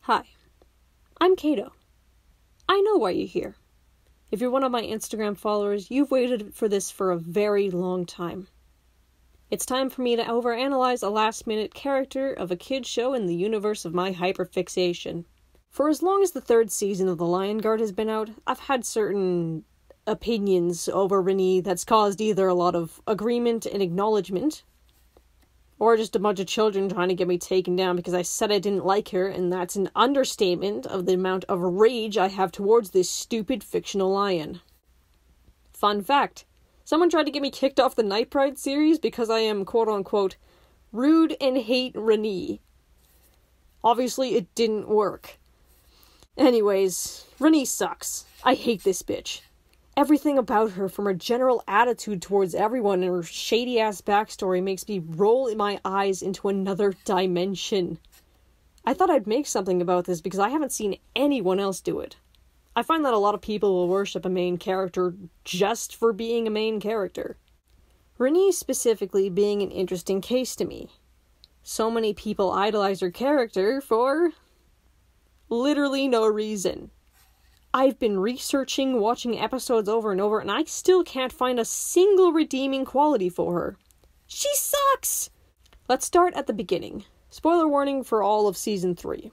Hi, I'm Kato. I know why you're here. If you're one of my Instagram followers, you've waited for this for a very long time. It's time for me to overanalyze a last-minute character of a kid's show in the universe of my hyperfixation. For as long as the third season of The Lion Guard has been out, I've had certain opinions over Rani that's caused either a lot of agreement and acknowledgement, or just a bunch of children trying to get me taken down because I said I didn't like her, and that's an understatement of the amount of rage I have towards this stupid fictional lion. Fun fact, someone tried to get me kicked off the Night Pride series because I am quote-unquote rude and hate Rani. Obviously, it didn't work. Anyways, Rani sucks. I hate this bitch. Everything about her, from her general attitude towards everyone and her shady-ass backstory, makes me roll my eyes into another dimension. I thought I'd make something about this because I haven't seen anyone else do it. I find that a lot of people will worship a main character just for being a main character. Rani specifically being an interesting case to me. So many people idolize her character for literally no reason. I've been researching, watching episodes over and over, and I still can't find a single redeeming quality for her. She sucks! Let's start at the beginning. Spoiler warning for all of Season 3.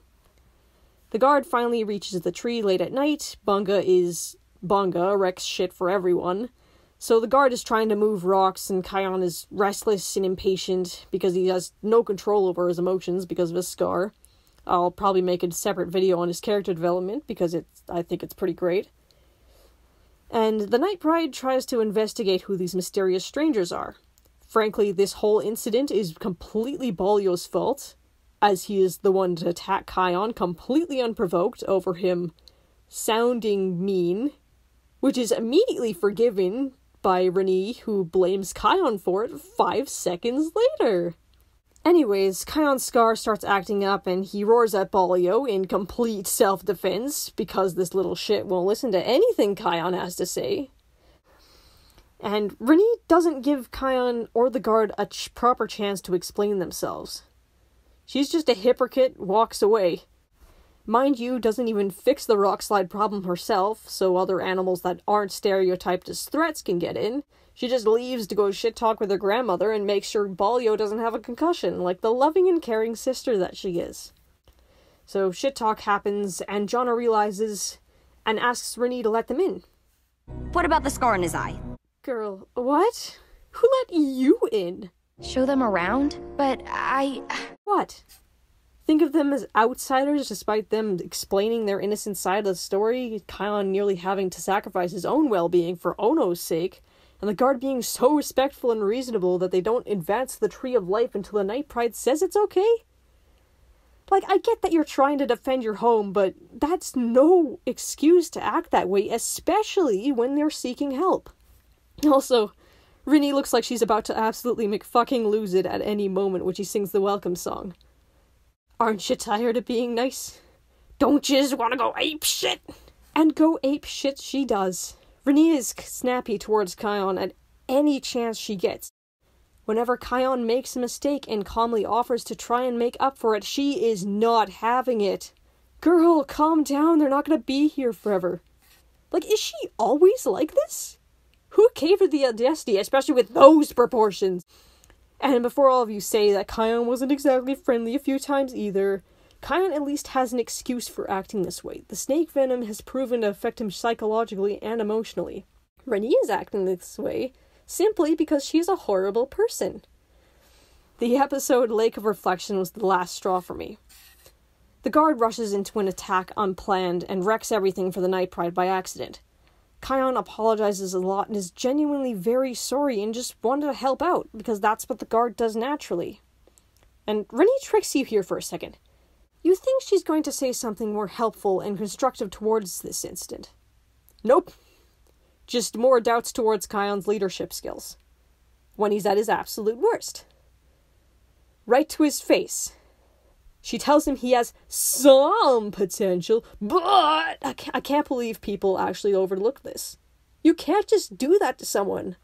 The guard finally reaches the tree late at night. Bunga wrecks shit for everyone. So the guard is trying to move rocks, and Kion is restless and impatient because he has no control over his emotions because of his scar. I'll probably make a separate video on his character development because I think it's pretty great. And the Night Pride tries to investigate who these mysterious strangers are. Frankly, this whole incident is completely Balio's fault, as he is the one to attack Kion completely unprovoked over him sounding mean, which is immediately forgiven by Rani, who blames Kion for it 5 seconds later. Anyways, Kion's scar starts acting up and he roars at Balio in complete self-defense because this little shit won't listen to anything Kion has to say. And Rani doesn't give Kion or the guard a proper chance to explain themselves. She's just a hypocrite, walks away. Mind you, doesn't even fix the rock slide problem herself, so other animals that aren't stereotyped as threats can get in. She just leaves to go shit-talk with her grandmother and makes sure Balio doesn't have a concussion, like the loving and caring sister that she is. So shit-talk happens, and Jonna realizes and asks Rani to let them in. What about the scar in his eye? Girl, what? Who let you in? Show them around? But What? Think of them as outsiders despite them explaining their innocent side of the story, Kion nearly having to sacrifice his own well-being for Ono's sake, and the guard being so respectful and reasonable that they don't advance the Tree of Life until the Night Pride says it's okay? Like, I get that you're trying to defend your home, but that's no excuse to act that way, especially when they're seeking help. Also, Rani looks like she's about to absolutely McFucking-lose it at any moment when she sings the welcome song. Aren't you tired of being nice? Don't you just want to go ape shit? And go ape shit she does. Rani is snappy towards Kion at any chance she gets. Whenever Kion makes a mistake and calmly offers to try and make up for it, she is not having it. Girl, calm down, they're not gonna be here forever. Like, is she always like this? Who gave her the audacity, especially with those proportions? And before all of you say that Kion wasn't exactly friendly a few times either, Kion at least has an excuse for acting this way. The snake venom has proven to affect him psychologically and emotionally. Rani is acting this way simply because she's a horrible person. The episode Lake of Reflection was the last straw for me. The guard rushes into an attack unplanned and wrecks everything for the Night Pride by accident. Kion apologizes a lot and is genuinely very sorry and just wanted to help out, because that's what the guard does naturally. And Rani tricks you here for a second. You think she's going to say something more helpful and constructive towards this incident. Nope. Just more doubts towards Kion's leadership skills. When he's at his absolute worst. Right to his face. She tells him he has some potential, but I can't believe people actually overlook this. You can't just do that to someone.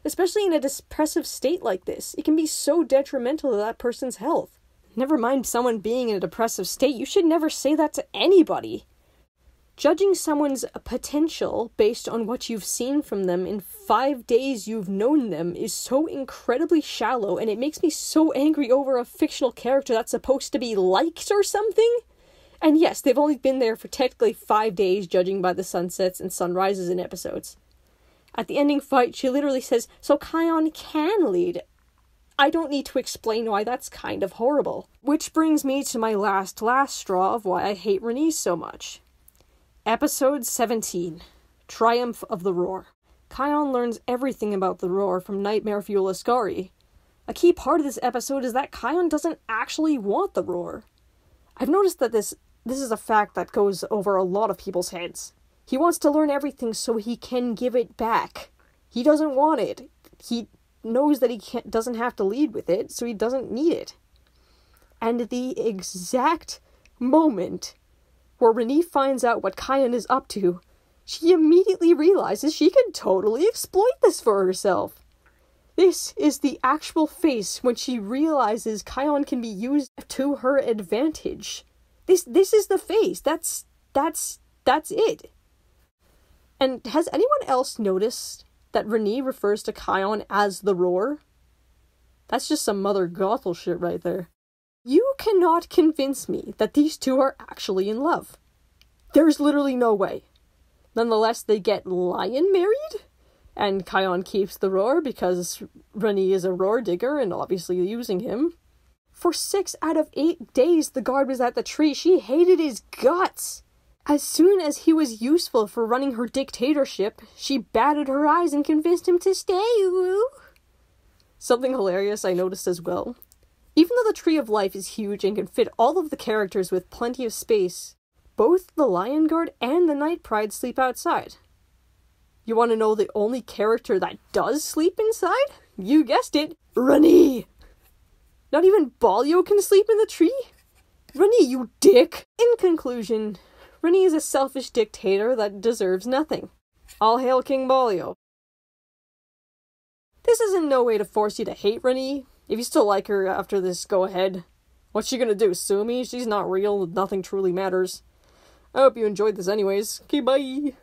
Especially in a depressive state like this. It can be so detrimental to that person's health. Never mind someone being in a depressive state, you should never say that to anybody. Judging someone's potential based on what you've seen from them in 5 days you've known them is so incredibly shallow, and it makes me so angry over a fictional character that's supposed to be liked or something. And yes, they've only been there for technically 5 days, judging by the sunsets and sunrises in episodes. At the ending fight, she literally says, "So Kion can lead." I don't need to explain why that's kind of horrible. Which brings me to my last straw of why I hate Rani so much. Episode 17, Triumph of the Roar. Kion learns everything about the Roar from Nightmare Fuel Ascari. A key part of this episode is that Kion doesn't actually want the Roar. I've noticed that this is a fact that goes over a lot of people's heads. He wants to learn everything so he can give it back. He doesn't want it. He knows that he doesn't have to lead with it, so he doesn't need it. And the exact moment where Rani finds out what Kion is up to, she immediately realizes she can totally exploit this for herself. This is the actual face when she realizes Kion can be used to her advantage. This is the face. That's it. And has anyone else noticed that Rani refers to Kion as the Roar? That's just some Mother Gothel shit right there. You cannot convince me that these two are actually in love. There's literally no way. Nonetheless, they get lion married, and Kion keeps the Roar because Rani is a roar digger and obviously using him. For 6 out of 8 days the guard was at the tree. She hated his guts. As soon as he was useful for running her dictatorship, she batted her eyes and convinced him to stay, woo. Something hilarious I noticed as well. Even though the Tree of Life is huge and can fit all of the characters with plenty of space, both the Lion Guard and the Night Pride sleep outside. You want to know the only character that does sleep inside? You guessed it, Rani! Not even Balio can sleep in the tree? Rani, you dick! In conclusion, Rani is a selfish dictator that deserves nothing. All hail King Balio. This is in no way to force you to hate Rani. If you still like her after this, go ahead. What's she gonna do, sue me? She's not real, nothing truly matters. I hope you enjoyed this anyways. Okay, bye!